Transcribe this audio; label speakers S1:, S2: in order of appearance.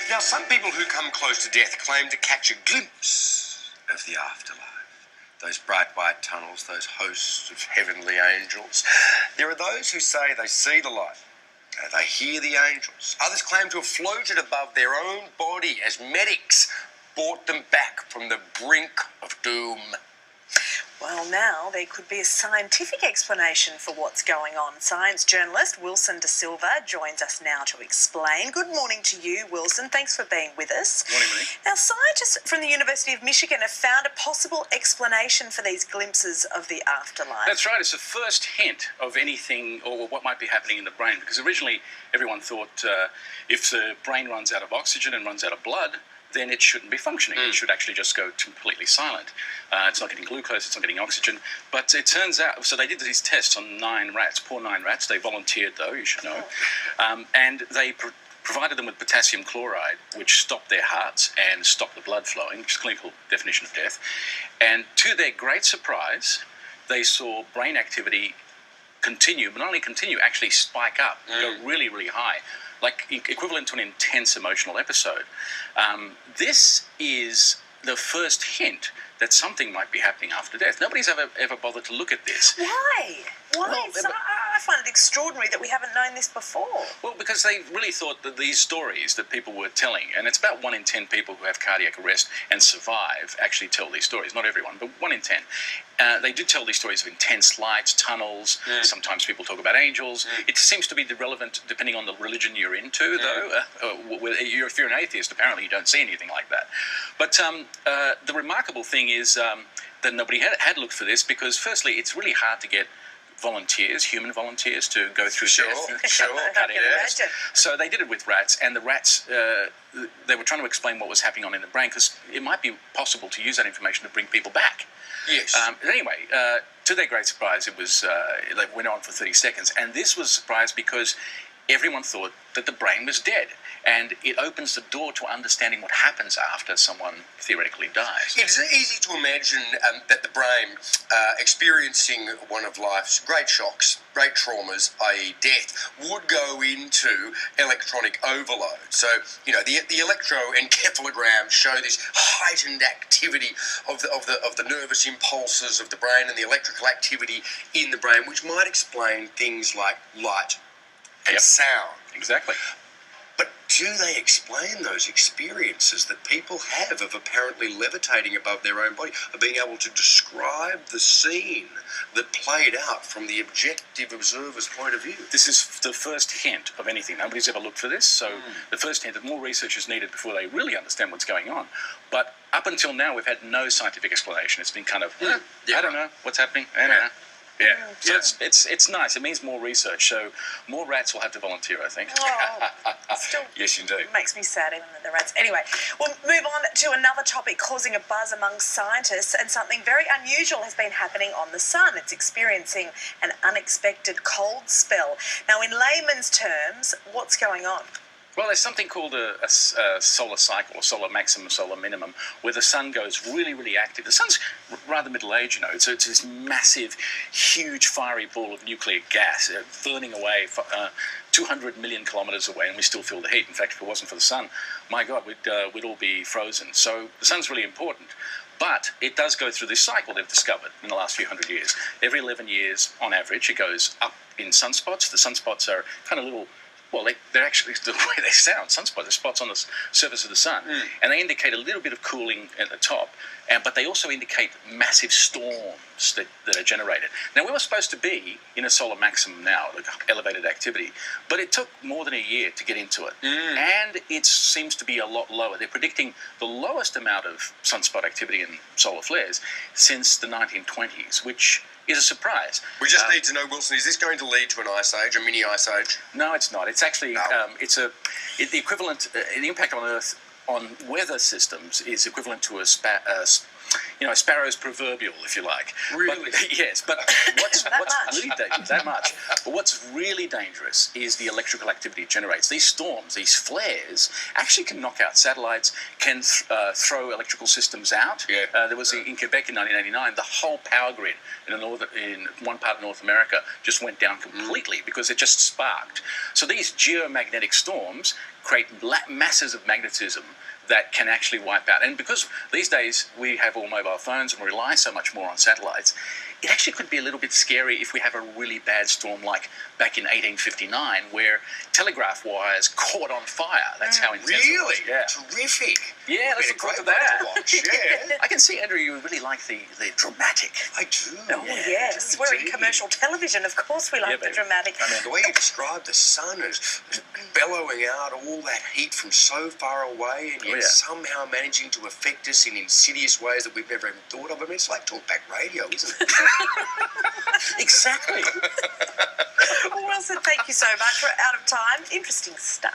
S1: Now, some people who come close to death claim to catch a glimpse of the afterlife. Those bright white tunnels, those hosts of heavenly angels. There are those who say they see the light. They hear the angels. Others claim to have floated above their own body as medics brought them back from the brink of doom.
S2: Well, now there could be a scientific explanation for what's going on. Science journalist Wilson De Silva joins us now to explain. Good morning to you, Wilson. Thanks for being with us.
S3: Morning, Monique.
S2: Now, scientists from the University of Michigan have found a possible explanation for these glimpses of the afterlife.
S3: That's right. It's the first hint of anything or what might be happening in the brain, because originally everyone thought if the brain runs out of oxygen and runs out of blood, then it shouldn't be functioning. It should actually just go completely silent. It's not getting glucose, it's not getting oxygen. But it turns out, so they did these tests on 9 rats, poor 9 rats. They volunteered, though, you should know. And they provided them with potassium chloride, which stopped their hearts and stopped the blood flowing, which is a clinical definition of death. And to their great surprise, they saw brain activity continue, but not only continue, actually spike up, go really, really high, like equivalent to an intense emotional episode. This is the first hint that something might be happening after death. Nobody's ever bothered to look at this.
S2: Why? Why?
S3: Well,
S2: I find it extraordinary that we haven't known this before.
S3: Well, because they really thought that these stories that people were telling, and it's about 1 in 10 people who have cardiac arrest and survive actually tell these stories. Not everyone, but 1 in 10. They do tell these stories of intense lights, tunnels. Sometimes people talk about angels. It seems to be relevant depending on the religion you're into, though. If you're an atheist, apparently you don't see anything like that. But the remarkable thing is that nobody had looked for this, because firstly, it's really hard to get volunteers, human volunteers, to go through death.
S2: Sure. I can imagine.
S3: So they did it with rats, and the rats, they were trying to explain what was happening on in the brain, because it might be possible to use that information to bring people back.
S1: Yes.
S3: Anyway, to their great surprise, it was they went on for 30 seconds, and this was a surprise because everyone thought that the brain was dead, and it opens the door to understanding what happens after someone theoretically dies.
S1: It's easy to imagine that the brain, experiencing one of life's great shocks, great traumas, i.e. death, would go into electronic overload. So, you know, the electroencephalogram show this heightened activity of the nervous impulses of the brain and the electrical activity in the brain, which might explain things like light and sound.
S3: Exactly.
S1: But do they explain those experiences that people have of apparently levitating above their own body, of being able to describe the scene that played out from the objective observer's point of view?
S3: This is the first hint of anything. Nobody's ever looked for this, so the first hint that more research is needed before they really understand what's going on. But up until now, we've had no scientific explanation. It's been kind of, I don't know what's happening. I don't know. Yeah, so it's nice. It means more research, so more rats will have to volunteer, I think.
S2: Still
S3: yes, you do.
S2: Makes me sad, even the rats. Anyway, we'll move on to another topic causing a buzz among scientists, and something very unusual has been happening on the sun. It's experiencing an unexpected cold spell. Now, in layman's terms, what's going on?
S3: Well, there's something called a solar cycle, or solar maximum, solar minimum, where the sun goes really, really active. The sun's rather middle-aged, you know. It's this massive, huge, fiery ball of nuclear gas burning away 200 million kilometres away, and we still feel the heat. In fact, if it wasn't for the sun, my God, we'd all be frozen. So the sun's really important. But it does go through this cycle they've discovered in the last few hundred years. Every 11 years, on average, it goes up in sunspots. The sunspots are kind of little... Well, they're actually the way they sound. Sunspots, they're spots on the surface of the sun. And they indicate a little bit of cooling at the top, but they also indicate massive storms that are generated. Now, we were supposed to be in a solar maximum now, like elevated activity, but it took more than a year to get into it. And it seems to be a lot lower. They're predicting the lowest amount of sunspot activity in solar flares since the 1920s, which is a surprise.
S1: We just need to know, Wilson, is this going to lead to an ice age, a mini ice age?
S3: No, it's not. It's actually the equivalent. The impact on Earth on weather systems is equivalent to a a sparrow's proverbial, if you like.
S1: Really?
S3: But, yes, but what's
S2: That
S3: that much. But what's really dangerous is the electrical activity it generates. These storms, these flares, actually can knock out satellites, can throw electrical systems out.
S1: Yeah.
S3: There was in Quebec in 1989, the whole power grid in one part of North America just went down completely because it just sparked. So these geomagnetic storms create masses of magnetism that can actually wipe out. And because these days we have all mobile phones and rely so much more on satellites, it actually could be a little bit scary if we have a really bad storm like back in 1859 where telegraph wires caught on fire. That's how intense it was.
S1: Really?
S3: Yeah.
S1: Terrific.
S3: Yeah, let's look forward to
S1: Great one
S3: that.
S1: to watch, yeah.
S3: I can see, Andrew, you really like the dramatic.
S1: I do.
S2: Oh, yes. We're in
S1: indeed.
S2: commercial television. Of course we like the
S3: baby.
S2: dramatic.
S1: I mean, the way you describe the sun as bellowing out all that heat from so far away and yet somehow managing to affect us in insidious ways that we've never even thought of. I mean, it's like talkback radio, isn't it?
S3: Exactly.
S2: Wilson, thank you so much. We're out of time. Interesting stuff.